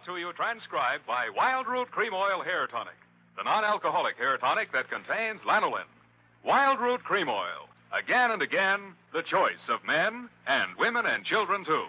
to you transcribed by Wild Root Cream Oil Hair Tonic, the non-alcoholic hair tonic that contains lanolin. Wild Root Cream Oil. Again and again, the choice of men and women and children, too.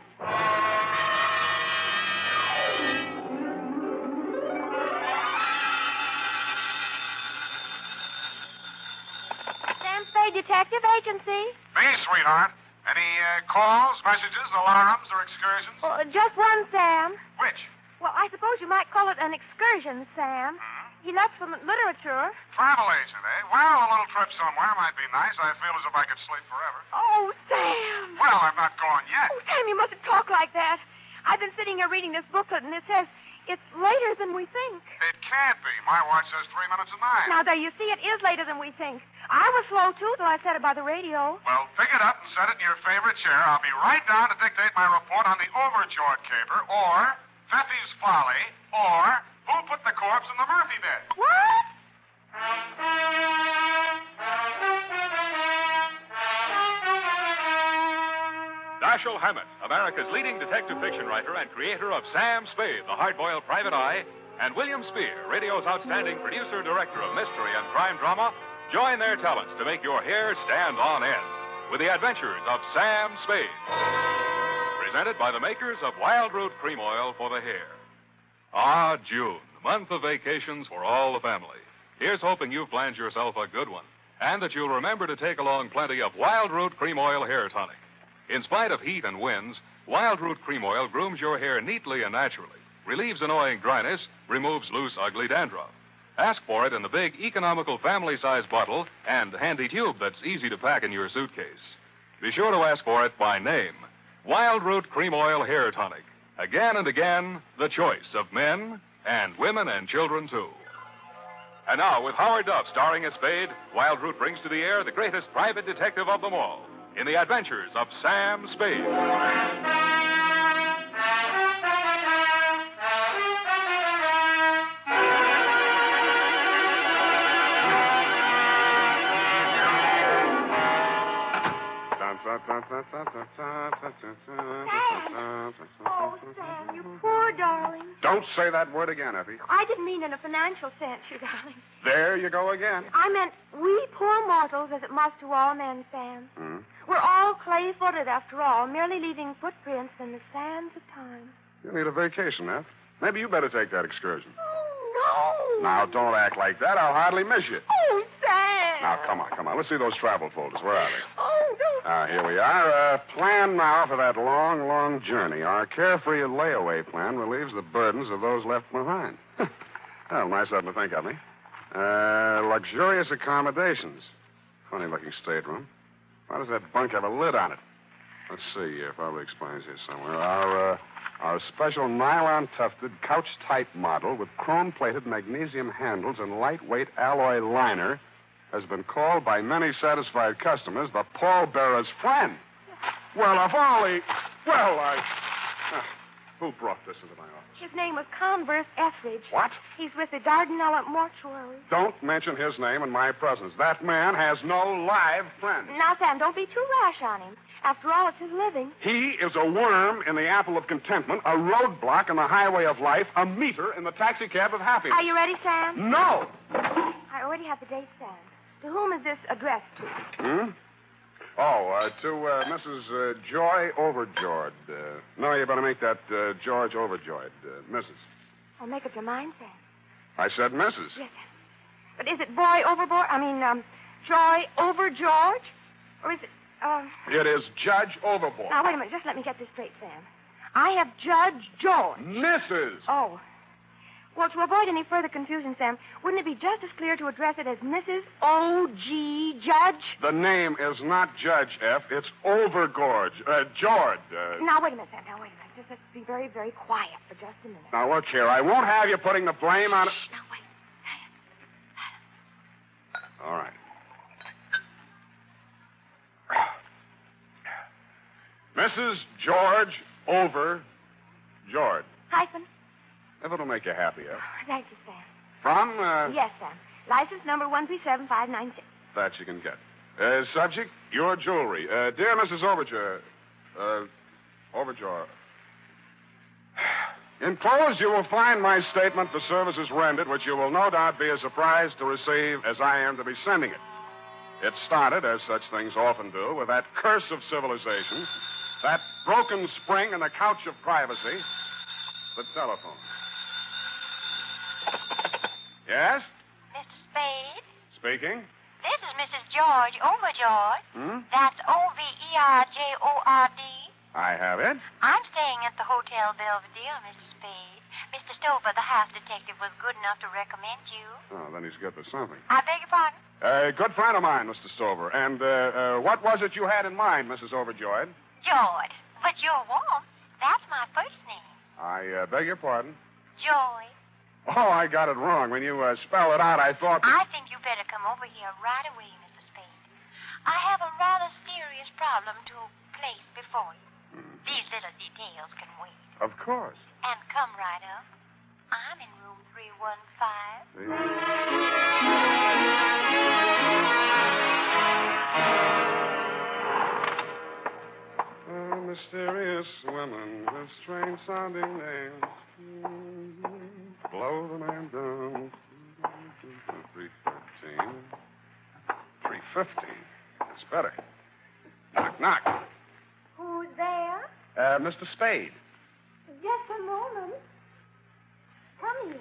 Spade Detective Agency. Me, sweetheart. Any calls, messages, alarms, or excursions? Just one, Sam. Which? Well, I suppose you might call it an excursion, Sam. He left for literature. Travel agent, eh? Well, a little trip somewhere might be nice. I feel as if I could sleep forever. Oh, Sam. Well, I'm not going yet. Oh, Sam, you mustn't talk like that. I've been sitting here reading this booklet, and it says it's later than we think. It can't be. My watch says 3 minutes of 9. Now, there, you see, it is later than we think. I was slow, too, till I said it by the radio. Well, pick it up and set it in your favorite chair. I'll be right down to dictate my report on the Overjord caper, or Feffy's Folly, or Who Put the Corpse in the Murphy Bed. What? Dashiell Hammett, America's leading detective fiction writer and creator of Sam Spade, the hard-boiled private eye, and William Spear, radio's outstanding producer-director of mystery and crime drama, join their talents to make your hair stand on end with the adventures of Sam Spade. Presented by the makers of Wild Root Cream Oil for the hair. Ah, June, the month of vacations for all the family. Here's hoping you've planned yourself a good one, and that you'll remember to take along plenty of Wild Root Cream Oil Hair Tonic. In spite of heat and winds, Wild Root Cream Oil grooms your hair neatly and naturally, relieves annoying dryness, removes loose, ugly dandruff. Ask for it in the big, economical family-size bottle and handy tube that's easy to pack in your suitcase. Be sure to ask for it by name. Wild Root Cream Oil Hair Tonic. Again and again, the choice of men and women and children, too. And now, with Howard Duff starring as Spade, Wild Root brings to the air the greatest private detective of them all in the adventures of Sam Spade. Oh, Sam, you poor darling. Don't say that word again, Effie. I didn't mean in a financial sense, you darling. There you go again. I meant we poor mortals, as it must to all men, Sam. We're all clay-footed, after all, merely leaving footprints in the sands of time. You need a vacation, Eff. Maybe you better take that excursion. Oh, no. Now, don't act like that. I'll hardly miss you. Oh, Sam. Now, come on. Let's see those travel folders. Where are they? Oh, no. Here we are. Plan now for that long, long journey. Our carefree layaway plan relieves the burdens of those left behind. Well, nice of them to think of me. Luxurious accommodations. Funny-looking stateroom. Why does that bunk have a lid on it? Let's see here. Probably explains here somewhere. Our special nylon-tufted, couch-type model with chrome-plated magnesium handles and lightweight alloy liner has been called by many satisfied customers the pallbearer's friend. Well, of all the... Who brought this into my office? His name was Converse Etheridge. What? He's with the Dardanella Mortuary. Don't mention his name in my presence. That man has no live friends. Now, Sam, don't be too rash on him. After all, it's his living. He is a worm in the apple of contentment, a roadblock in the highway of life, a meter in the taxicab of happiness. Are you ready, Sam? No! I already have the date, Sam. To whom is this addressed to? To Mrs. Joy Overjord. No, you better make that George Overjoyed, Mrs. Oh, make up your mind, Sam. I said Mrs. Yes, Sam. But is it Boy Overboard? Joy Overgeorge? Or is it, It is Judge Overboard. Now, wait a minute. Just let me get this straight, Sam. I have Judge George. Mrs. Oh. Well, to avoid any further confusion, Sam, wouldn't it be just as clear to address it as Mrs. O.G. Judge? The name is not Judge, F. It's Overgorge. George. Now, wait a minute, Sam. Now, wait a minute. Just let's be very, very quiet for just a minute. Now, look here. I won't have you putting the blame on... Shh, now, wait. All right. Mrs. George Overjord. Hyphen. If it'll make you happy, F. Thank you, Sam. From, Yes, Sam. License number 137596. That you can get. Subject, your jewelry. Dear Mrs. Overjord. Enclosed, you will find my statement for services rendered, which you will no doubt be as surprised to receive as I am to be sending it. It started, as such things often do, with that curse of civilization, that broken spring and the couch of privacy, the telephone. Yes? Mr. Spade? Speaking. This is Mrs. George Overjord. Hmm? That's Overjord. I have it. I'm staying at the Hotel Belvedere, Mr. Spade. Mr. Stover, the house detective, was good enough to recommend you. Oh, then he's good for something. I beg your pardon? Good friend of mine, Mr. Stover. And what was it you had in mind, Mrs. Overjoyed? George. But you're warm. That's my first name. I beg your pardon. Joy. Oh, I got it wrong. When you spelled it out, I thought... I think you better come over here right away, Mr. Spade. I have a rather serious problem to place before you. These little details can wait. Of course. And come right up. I'm in room 315. Oh, mysterious women with strange sounding names. Blow the man down. 313. 315. That's better. Knock, knock. Who's there? Mr. Spade. Just a moment. Come in.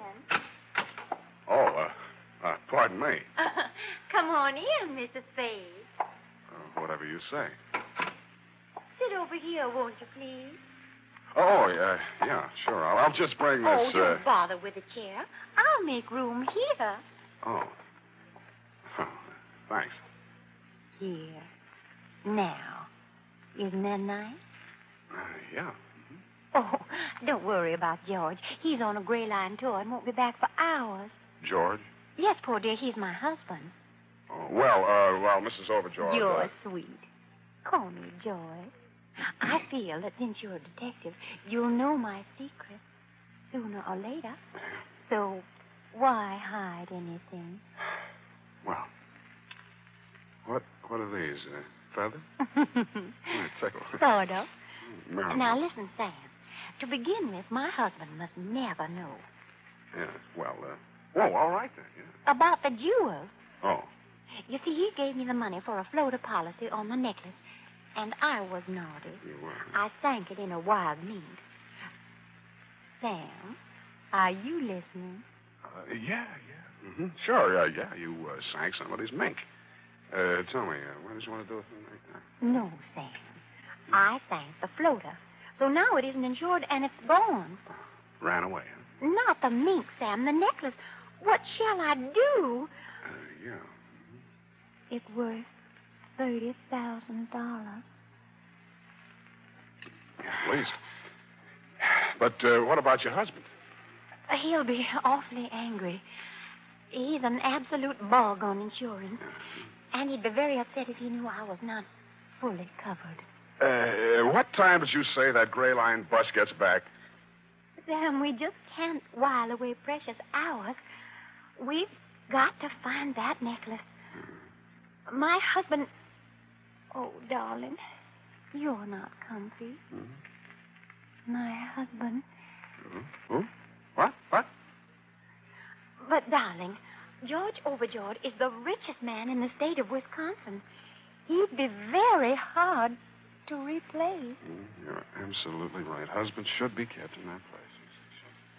Oh, pardon me. Come on in, Mr. Spade. Whatever you say. Sit over here, won't you, please? Oh, yeah, sure. I'll just bring this, Oh, don't bother with a chair. I'll make room here. Oh. Thanks. Here. Now. Isn't that nice? Yeah. Oh, don't worry about George. He's on a Gray Line tour and won't be back for hours. George? Yes, poor dear, he's my husband. Oh, well, Mrs. Overjord. You're sweet. Call me Joy. I feel that since you're a detective, you'll know my secret sooner or later. So why hide anything? Well, what are these? Feathers? Tickle. Sort of. Marrow. Now, listen, Sam. To begin with, my husband must never know. Yeah, well, all right then, yeah. About the jewels. Oh. You see, he gave me the money for a floater policy on the necklace, and I was naughty. You were. I sank it in a wild mead. Sam, are you listening? Yeah. Mm-hmm. Sure, yeah, you sank somebody's mink. Tell me, what did you want to do with it like that? No, Sam. I sank the floater. So now it isn't insured, and it's gone. Ran away, huh? Not the mink, Sam, the necklace. What shall I do? Yeah. It's worth $30,000. At least. But what about your husband? He'll be awfully angry. He's an absolute bug on insurance. And he'd be very upset if he knew I was not fully covered. What time did you say that Gray Line bus gets back? Sam, we just can't while away precious hours. We've got to find that necklace. My husband... Oh, darling, you're not comfy. My husband... Who? What? But, darling, George Overjord is the richest man in the state of Wisconsin. He'd be very hard to replace. You're absolutely right. Husbands should be kept in their places.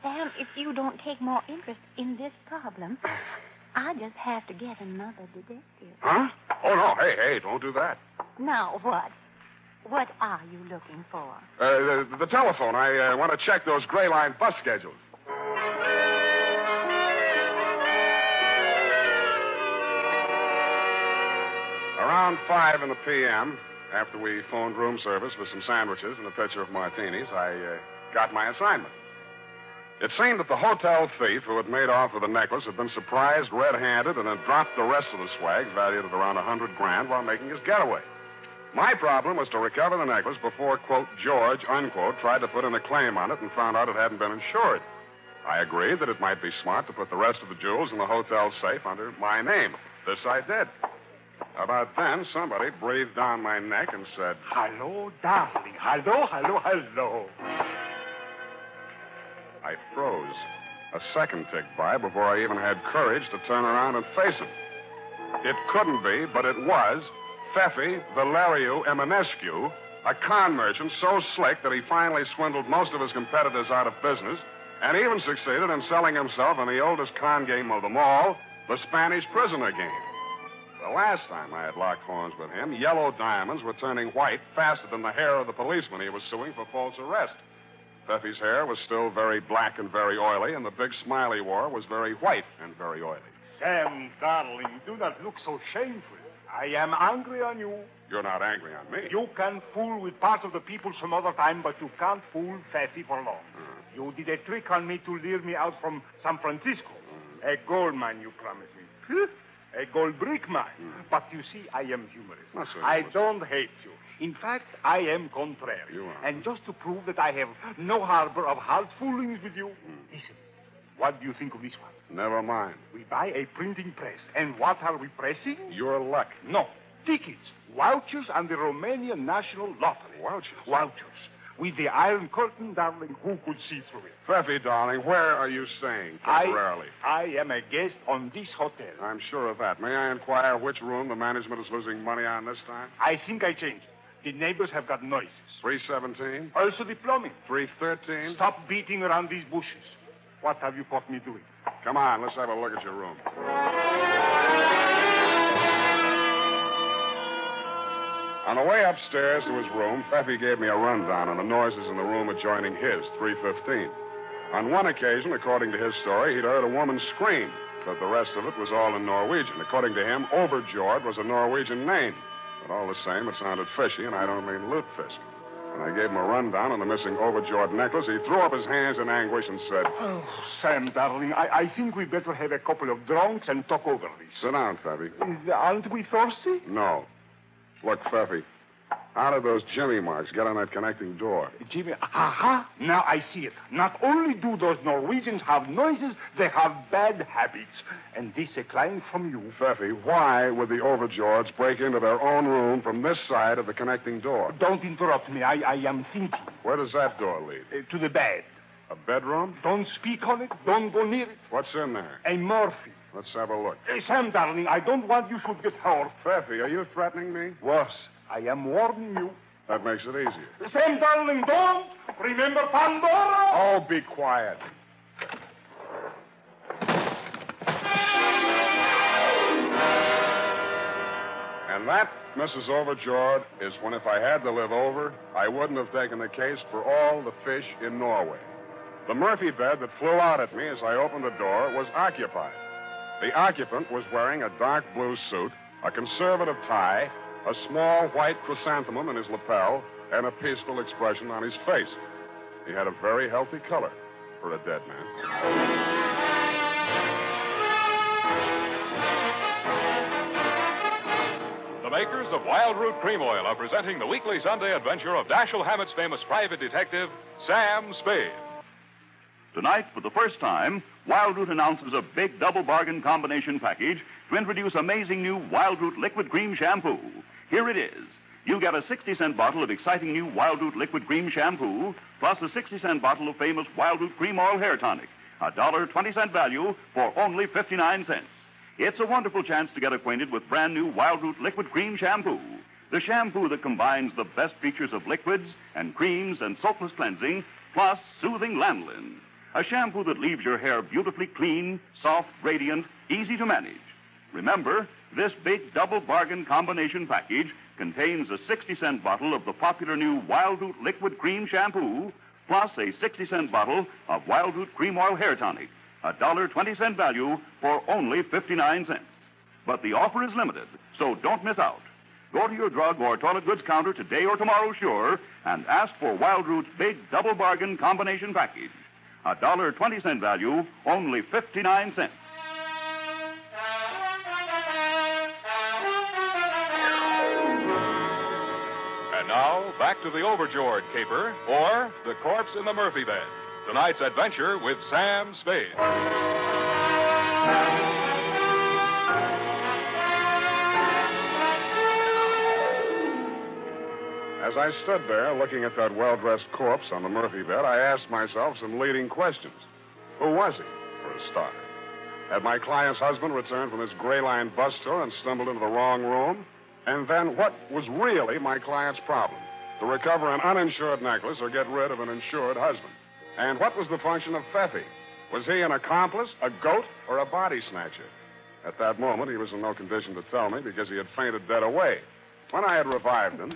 Sam, if you don't take more interest in this problem, I just have to get another detective. Huh? Oh, no. Hey, don't do that. Now, what? What are you looking for? The telephone. I want to check those Gray Line bus schedules. Around 5 in the p.m., after we phoned room service with some sandwiches and a pitcher of martinis, I got my assignment. It seemed that the hotel thief who had made off with the necklace had been surprised red-handed and had dropped the rest of the swag, valued at around $100,000, while making his getaway. My problem was to recover the necklace before, quote, George, unquote, tried to put in a claim on it and found out it hadn't been insured. I agreed that it might be smart to put the rest of the jewels in the hotel safe under my name. This I did. About then, somebody breathed down my neck and said, Hello, darling. Hello. I froze. A second ticked by before I even had courage to turn around and face him. It couldn't be, but it was Fefi Valeriu Eminescu, a con merchant so slick that he finally swindled most of his competitors out of business and even succeeded in selling himself in the oldest con game of them all, the Spanish prisoner game. The last time I had locked horns with him, yellow diamonds were turning white faster than the hair of the policeman he was suing for false arrest. Fefi's hair was still very black and very oily, and the big smile he wore was very white and very oily. Sam, darling, do not look so shameful. I am angry on you. You're not angry on me. You can fool with part of the people some other time, but you can't fool Fefi for long. You did a trick on me to lure me out from San Francisco. A gold mine, you promised me. A gold brick mine. But you see, I am humorous. I don't hate you. In fact, I am contrary. You are. And just to prove that I have no harbor of hard foolings with you, listen. What do you think of this one? Never mind. We buy a printing press. And what are we pressing? Your luck. No. Tickets. Vouchers on the Romanian National Lottery. Vouchers. With the Iron Curtain, darling, who could see through it? Fefi, darling, where are you staying temporarily? I am a guest on this hotel. I'm sure of that. May I inquire which room the management is losing money on this time? I think I changed. The neighbors have got noises. 317? Also the plumbing. 313? Stop beating around these bushes. What have you caught me doing? Come on, let's have a look at your room. On the way upstairs to his room, Fefi gave me a rundown on the noises in the room adjoining his, 315. On one occasion, according to his story, he'd heard a woman scream, but the rest of it was all in Norwegian. According to him, Overjord was a Norwegian name. But all the same, it sounded fishy, and I don't mean lutefisk. When I gave him a rundown on the missing Overjord necklace, he threw up his hands in anguish and said, "Oh, Sam, darling, I think we'd better have a couple of drinks and talk over this." Sit down, Fefi. Aren't we thirsty? No. Look, Fefi, how did those Jimmy marks get on that connecting door? Jimmy, now I see it. Not only do those Norwegians have noises, they have bad habits. And this a client from you. Fefi, why would the Overjords break into their own room from this side of the connecting door? Don't interrupt me. I am thinking. Where does that door lead? To the bed. A bedroom? Don't speak on it. Don't go near it. What's in there? A morphine. Let's have a look. Sam, darling, I don't want you should get hurt. Fefi, are you threatening me? Worse, I am warning you. That makes it easier. Sam, darling, don't. Remember Pandora? Oh, be quiet. And that, Mrs. Overjord, is when if I had to live over, I wouldn't have taken the case for all the fish in Norway. The Murphy bed that flew out at me as I opened the door was occupied. The occupant was wearing a dark blue suit, a conservative tie, a small white chrysanthemum in his lapel, and a peaceful expression on his face. He had a very healthy color for a dead man. The makers of Wild Root Cream Oil are presenting the weekly Sunday adventure of Dashiell Hammett's famous private detective, Sam Spade. Tonight, for the first time, Wild Root announces a big double bargain combination package to introduce amazing new Wild Root Liquid Cream Shampoo. Here it is. You get a 60-cent bottle of exciting new Wild Root Liquid Cream Shampoo, plus a 60-cent bottle of famous Wild Root Cream Oil Hair Tonic, a $1.20 value for only 59 cents. It's a wonderful chance to get acquainted with brand new Wild Root Liquid Cream Shampoo, the shampoo that combines the best features of liquids and creams and soapless cleansing, plus soothing lanolin. A shampoo that leaves your hair beautifully clean, soft, radiant, easy to manage. Remember, this big double bargain combination package contains a 60-cent bottle of the popular new Wild Root Liquid Cream Shampoo, plus a 60-cent bottle of Wild Root Cream Oil Hair Tonic, a $1.20 value for only 59 cents. But the offer is limited, so don't miss out. Go to your drug or toilet goods counter today or tomorrow, sure, and ask for Wild Root's big double bargain combination package. A $1.20 value, only 59 cents. And now, back to the Overjord caper, or the corpse in the Murphy bed. Tonight's adventure with Sam Spade. As I stood there looking at that well-dressed corpse on the Murphy bed, I asked myself some leading questions. Who was he, for a start? Had my client's husband returned from his Gray Line bus tour and stumbled into the wrong room? And then what was really my client's problem? To recover an uninsured necklace or get rid of an insured husband? And what was the function of Pfeffy? Was he an accomplice, a goat, or a body snatcher? At that moment, he was in no condition to tell me because he had fainted dead away. When I had revived him...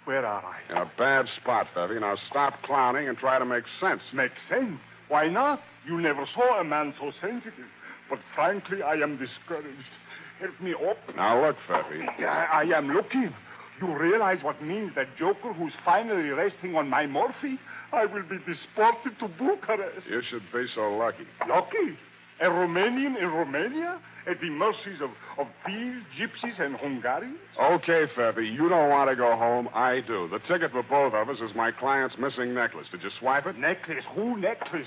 Where are I? In a bad spot, Pfeffy. Now stop clowning and try to make sense. Make sense? Why not? You never saw a man so sensitive. But frankly, I am discouraged. Help me up. Now look, Pfeffy. I am looking. You realize what means that joker who's finally resting on my morphine? I will be deported to Bucharest. You should be so lucky. Lucky? A Romanian in Romania? At the mercies of thieves, gypsies, and Hungarians? Okay, Pfeffy, you don't want to go home. I do. The ticket for both of us is my client's missing necklace. Did you swipe it? Necklace? Who necklace?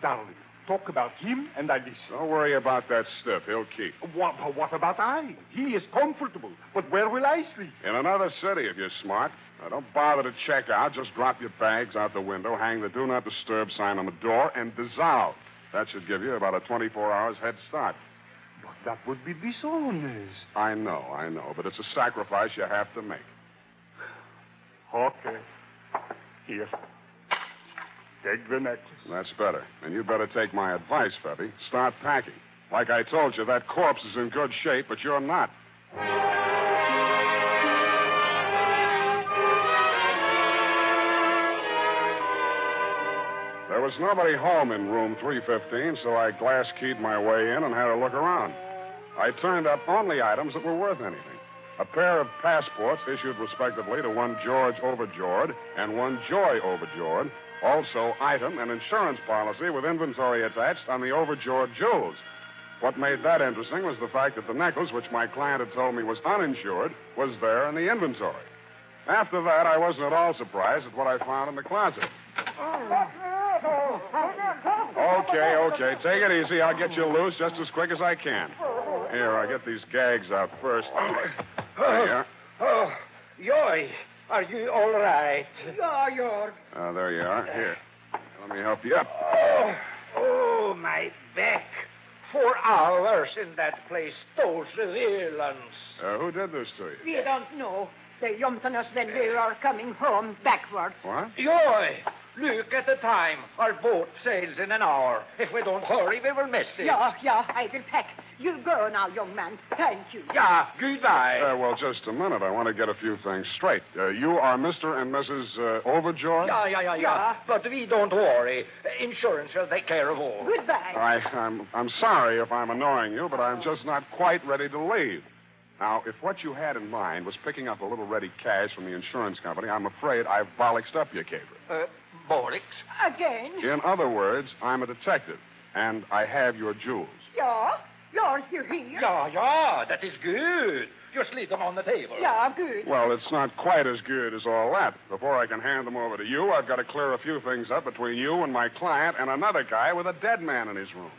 Darling, talk about him and I listen. Don't worry about that stiff. He'll keep. What about I? He is comfortable. But where will I sleep? In another city, if you're smart. Now, don't bother to check out. Just drop your bags out the window, hang the Do Not Disturb sign on the door, and dissolve. That should give you about a 24 hours head start. But that would be dishonest. I know. But it's a sacrifice you have to make. Okay. Here. Take the necklace. That's better. And you better take my advice, Pfeffy. Start packing. Like I told you, that corpse is in good shape, but you're not. There was nobody home in room 315, so I glass-keyed my way in and had a look around. I turned up only items that were worth anything. A pair of passports issued respectively to one George Overjord and one Joy Overjord. Also, item and insurance policy with inventory attached on the Overjord jewels. What made that interesting was the fact that the necklace, which my client had told me was uninsured, was there in the inventory. After that, I wasn't at all surprised at what I found in the closet. Okay. Take it easy. I'll get you loose just as quick as I can. Here, I'll get these gags out first. There you are. Oh, Yoy, are you all right? Yeah, you're... There you are. Here. Let me help you up. Oh, my back. 4 hours in that place. Those villains. Who did this to you? We don't know. They jumped on us when we were coming home backwards. What? Yoy, look at the time. Our boat sails in an hour. If we don't hurry, we will miss it. Yeah, I will pack. You go now, young man. Thank you. Yeah, goodbye. Well, just a minute. I want to get a few things straight. You are Mr. and Mrs. Overjoy? Yeah. But we don't worry. Insurance will take care of all. Goodbye. I'm sorry if I'm annoying you, but I'm just not quite ready to leave. Now, if what you had in mind was picking up a little ready cash from the insurance company, I'm afraid I've bollocksed up your caper. Bollocks? Again? In other words, I'm a detective, and I have your jewels. Yeah? You're here? Yeah, that is good. Just leave them on the table. Yeah, good. Well, it's not quite as good as all that. Before I can hand them over to you, I've got to clear a few things up between you and my client and another guy with a dead man in his room.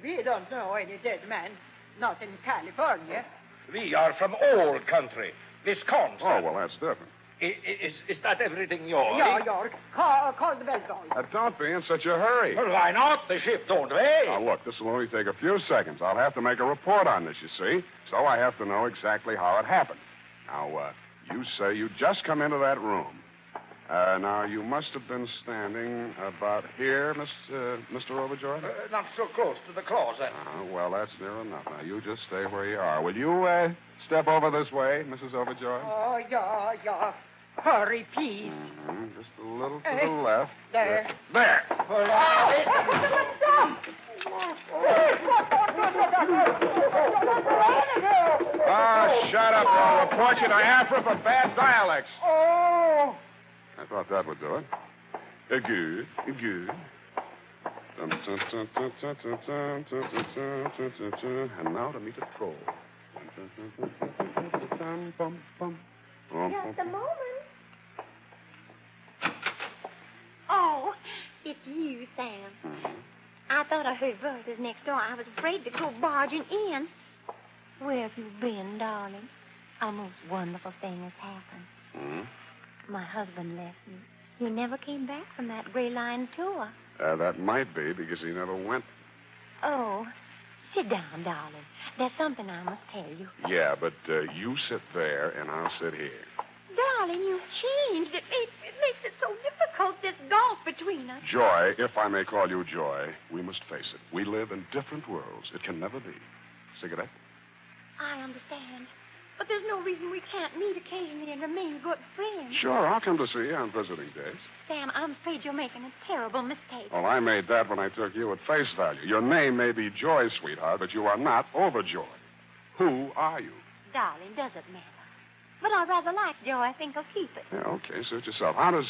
We don't know any dead man. Not in California. We are from old country, Wisconsin. Oh, well, that's different. Is that everything yours? Yeah, York. Call the bell boy. Don't be in such a hurry. Well, why not? The ship don't wait. Now, look, this will only take a few seconds. I'll have to make a report on this, you see. So I have to know exactly how it happened. Now, you say you just come into that room. Now, you must have been standing about here, Mr. Overjoy? Not so close to the closet. Well, that's near enough. Now, you just stay where you are. Will you step over this way, Mrs. Overjoy? Oh, yeah. Hurry, please. Mm-hmm. Just a little to the left. There. There. Shut up. I'll report you to Afra for bad dialects. Oh. I thought that would do it. Good. And now to meet a troll. Just a moment. Oh, it's you, Sam. Mm-hmm. I thought I heard voices next door. I was afraid to go barging in. Where have you been, darling? A most wonderful thing has happened. Hmm? My husband left me. He never came back from that Gray Line tour. That might be because he never went. Oh, sit down, darling. There's something I must tell you. Yeah, but you sit there and I'll sit here. Darling, you've changed. It makes it so difficult, this gulf between us. Joy, if I may call you Joy, we must face it. We live in different worlds. It can never be. Cigarette? I understand. But there's no reason we can't meet occasionally and remain good friends. Sure, I'll come to see you on visiting days. Sam, I'm afraid you're making a terrible mistake. Well, I made that when I took you at face value. Your name may be Joy, sweetheart, but you are not Overjord. Who are you? Darling, doesn't matter. But I rather like Joe. I think I'll keep it. Yeah, okay, suit yourself. How does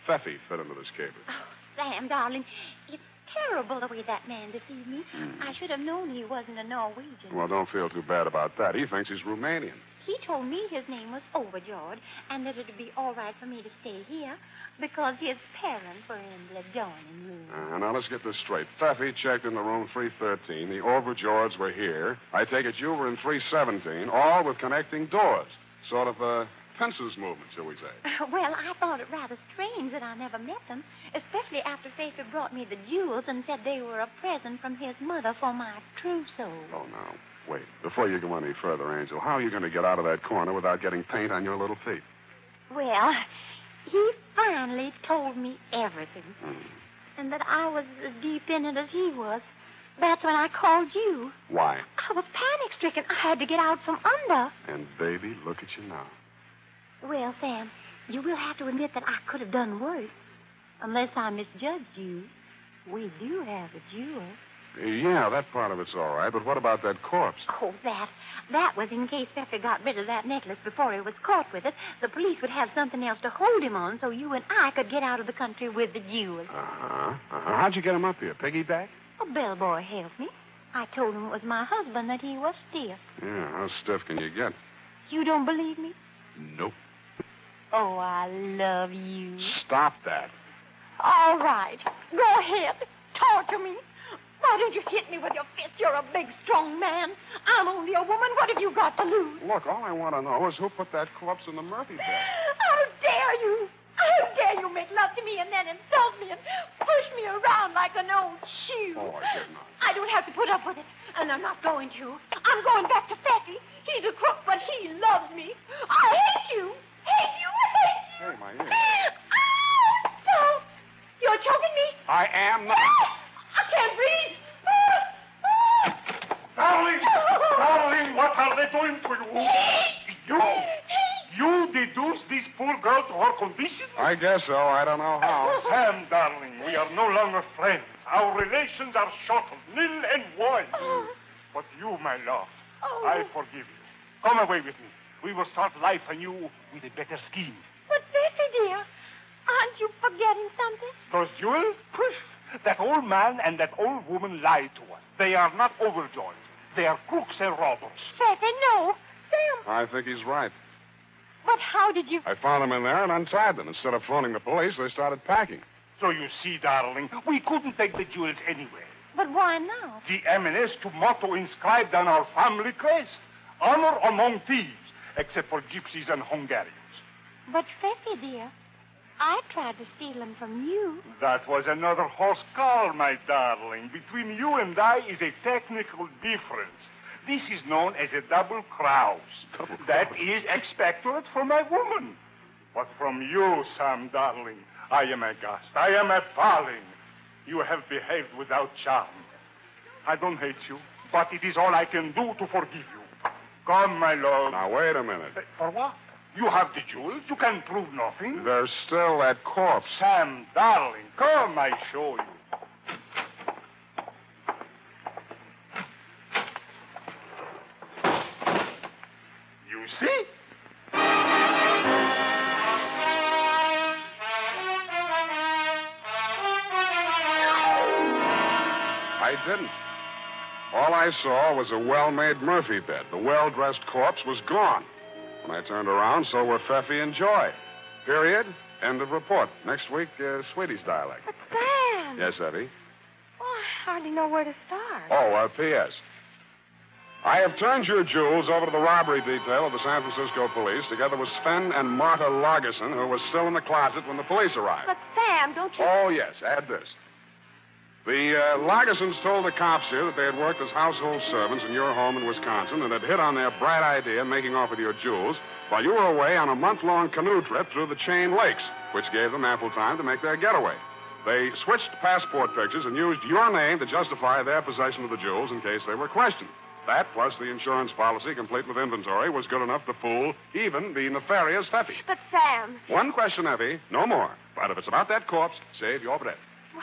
Pfeffy fit into this caper? Oh, Sam, darling, it's terrible the way that man deceived me. I should have known he wasn't a Norwegian. Well, don't feel too bad about that. He thinks he's Romanian. He told me his name was Overjord and that it would be all right for me to stay here because his parents were in the adjoining room. Now, let's get this straight. Pfeffy checked in the room 313. The Overjords were here. I take it you were in 317, all with connecting doors. Sort of a fences movement, shall we say. Well, I thought it rather strange that I never met them, especially after Faker brought me the jewels and said they were a present from his mother for my trousseau. Oh, now, wait. Before you go any further, Angel, how are you going to get out of that corner without getting paint on your little feet? Well, he finally told me everything. And that I was as deep in it as he was. That's when I called you. Why? I was panic-stricken. I had to get out from under. And, baby, look at you now. Well, Sam, you will have to admit that I could have done worse. Unless I misjudged you. We do have a jewel. Yeah, that part of it's all right, but what about that corpse? Oh, that was in case Pfeffer got rid of that necklace before he was caught with it. The police would have something else to hold him on so you and I could get out of the country with the jewel. How'd you get him up here? Piggyback? A bellboy helped me. I told him it was my husband that he was stiff. Yeah, how stiff can you get? You don't believe me? Nope. Oh, I love you. Stop that. All right. Go ahead. Torture me. Why don't you hit me with your fist? You're a big, strong man. I'm only a woman. What have you got to lose? Look, all I want to know is who put that corpse in the Murphy bed. How dare you? How dare you make love to me and then insult me and push me around like an old shoe? Oh, I did not. I don't have to put up with it, and I'm not going to. I'm going back to Feffy. He's a crook, but he loves me. I hate you. Hate you. Hate you. Hey, my ear. So, you're choking me? I am not. I can't breathe. Darling, what are they doing to you? You deduce this poor girl to her condition? I guess so. I don't know how. Sam, darling, we are no longer friends. Our relations are shortened, nil and void. But you, my love, I forgive you. Come away with me. We will start life anew with a better scheme. But, Bessie, dear, aren't you forgetting something? Those jewels? That old man and that old woman lied to us. They are not Overjord. They are crooks and robbers. Bessie, no. Sam. I think he's right. But how did you... I found them in there and untied them. Instead of phoning the police, they started packing. So you see, darling, we couldn't take the jewels anyway. But why not? The M&S motto inscribed on our family crest. Honor among thieves, except for gypsies and Hungarians. But, Feffy, dear, I tried to steal them from you. That was another horse car, my darling. Between you and I is a technical difference. This is known as a double cross. That is expectorate for my woman. But from you, Sam, darling, I am aghast. I am appalling. You have behaved without charm. I don't hate you, but it is all I can do to forgive you. Come, my love. Now, wait a minute. For what? You have the jewels. You can prove nothing. There's still that corpse. Sam, darling, come, I show you. You see? I didn't. All I saw was a well-made Murphy bed. The well-dressed corpse was gone. When I turned around, so were Feffy and Joy. Period. End of report. Next week, Sweetie's dialect. But, Sam. Yes, Eddie? Oh, I hardly know where to start. Oh, P.S. I have turned your jewels over to the robbery detail of the San Francisco police, together with Sven and Marta Lagerson, who was still in the closet when the police arrived. But, Sam, don't you... Oh, yes, add this. The Lagersons told the cops here that they had worked as household servants in your home in Wisconsin and had hit on their bright idea of making off with your jewels while you were away on a month-long canoe trip through the Chain Lakes, which gave them ample time to make their getaway. They switched passport pictures and used your name to justify their possession of the jewels in case they were questioned. That, plus the insurance policy, complete with inventory, was good enough to fool even the nefarious Effie. But, Sam... One question, Effie, no more. But if it's about that corpse, save your breath. Well,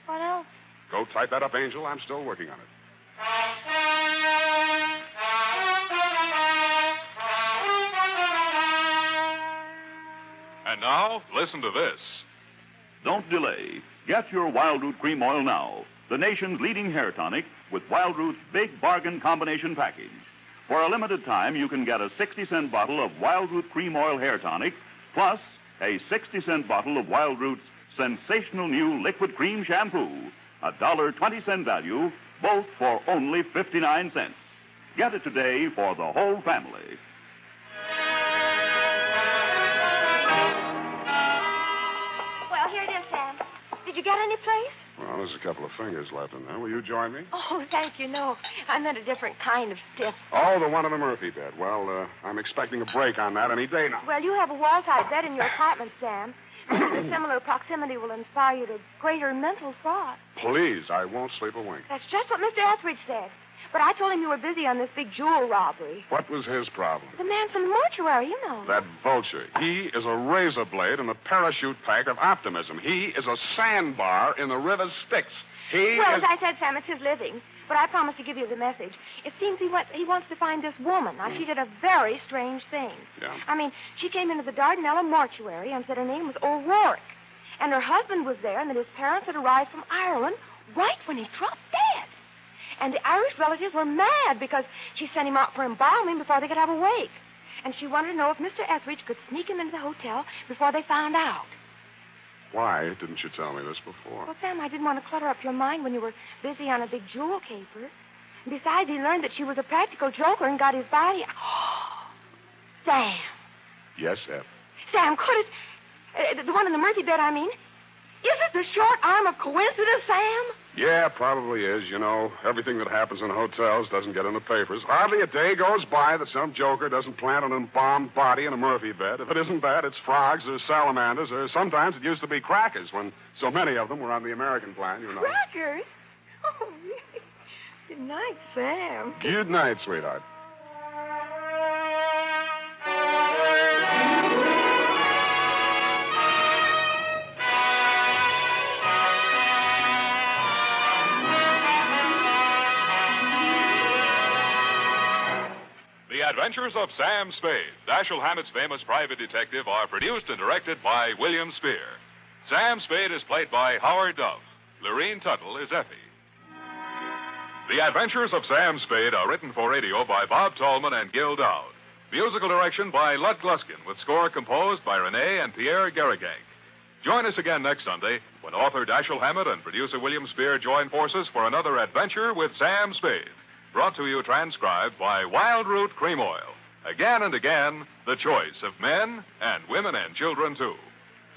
what else? Go type that up, Angel. I'm still working on it. And now, listen to this. Don't delay. Get your Wild Root Cream Oil now, the nation's leading hair tonic with Wild Root's big bargain combination package. For a limited time, you can get a 60-cent bottle of Wild Root Cream Oil hair tonic, plus a 60-cent bottle of Wild Root's sensational new liquid cream shampoo, $1.20 value, both for only 59 cents. Get it today for the whole family. Well, here it is, Sam. Did you get any place? Well, there's a couple of fingers left in there. Will you join me? Oh, thank you. No, I meant a different kind of stiff. Oh, the one in the Murphy bed. Well, I'm expecting a break on that any day now. Well, you have a wall-tied bed in your apartment, Sam. Maybe the similar proximity will inspire you to greater mental thought. Please, I won't sleep a wink. That's just what Mr. Etheridge said. But I told him you were busy on this big jewel robbery. What was his problem? The man from the mortuary, you know. That vulture. He is a razor blade in the parachute pack of optimism. He is a sandbar in the river Styx. Well, as I said, Sam, it's his living. But I promised to give you the message. It seems he wants to find this woman. Now, she did a very strange thing. Yeah? I mean, she came into the Dardanella mortuary and said her name was O'Rourke. And her husband was there and that his parents had arrived from Ireland right when he dropped dead. And the Irish relatives were mad because she sent him out for embalming before they could have a wake. And she wanted to know if Mr. Etheridge could sneak him into the hotel before they found out. Why didn't you tell me this before? Well, Sam, I didn't want to clutter up your mind when you were busy on a big jewel caper. And besides, he learned that she was a practical joker and got his body... Sam. Yes, Eph. Sam, could it... the one in the Murphy bed, I mean. Is it the short arm of coincidence, Sam? Yeah, probably is. You know, everything that happens in hotels doesn't get in the papers. Hardly a day goes by that some joker doesn't plant an embalmed body in a Murphy bed. If it isn't that, it's frogs or salamanders, or sometimes it used to be crackers when so many of them were on the American plan, you know. Crackers? Oh, good night, Sam. Good night, sweetheart. The Adventures of Sam Spade, Dashiell Hammett's famous private detective, are produced and directed by William Spear. Sam Spade is played by Howard Duff. Lorene Tuttle is Effie. The Adventures of Sam Spade are written for radio by Bob Tallman and Gil Dowd. Musical direction by Lud Gluskin, with score composed by Renee and Pierre Garrigank. Join us again next Sunday when author Dashiell Hammett and producer William Spear join forces for another adventure with Sam Spade. Brought to you transcribed by Wild Root Cream Oil. Again and again, the choice of men and women and children, too.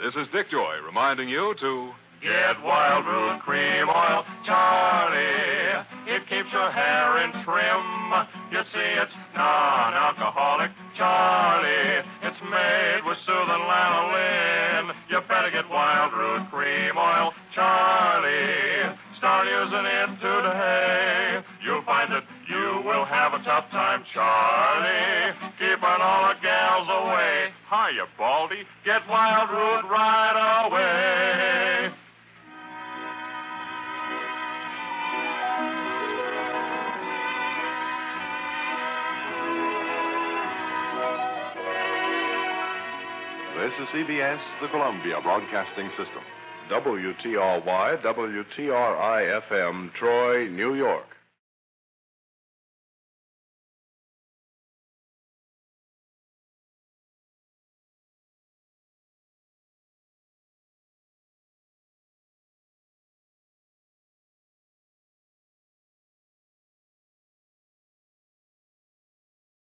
This is Dick Joy reminding you to... Get Wild Root Cream Oil, Charlie. It keeps your hair in trim. You see, it's non-alcoholic, Charlie. It's made with soothing lanolin. You better get Wild Root Cream Oil, Charlie. Start using it today. You'll find that you will have a tough time, Charlie. Keeping all the gals away. Hiya, Baldy. Get Wild Root right away. This is CBS, the Columbia Broadcasting System. WTRY, WTRI-FM, Troy, New York.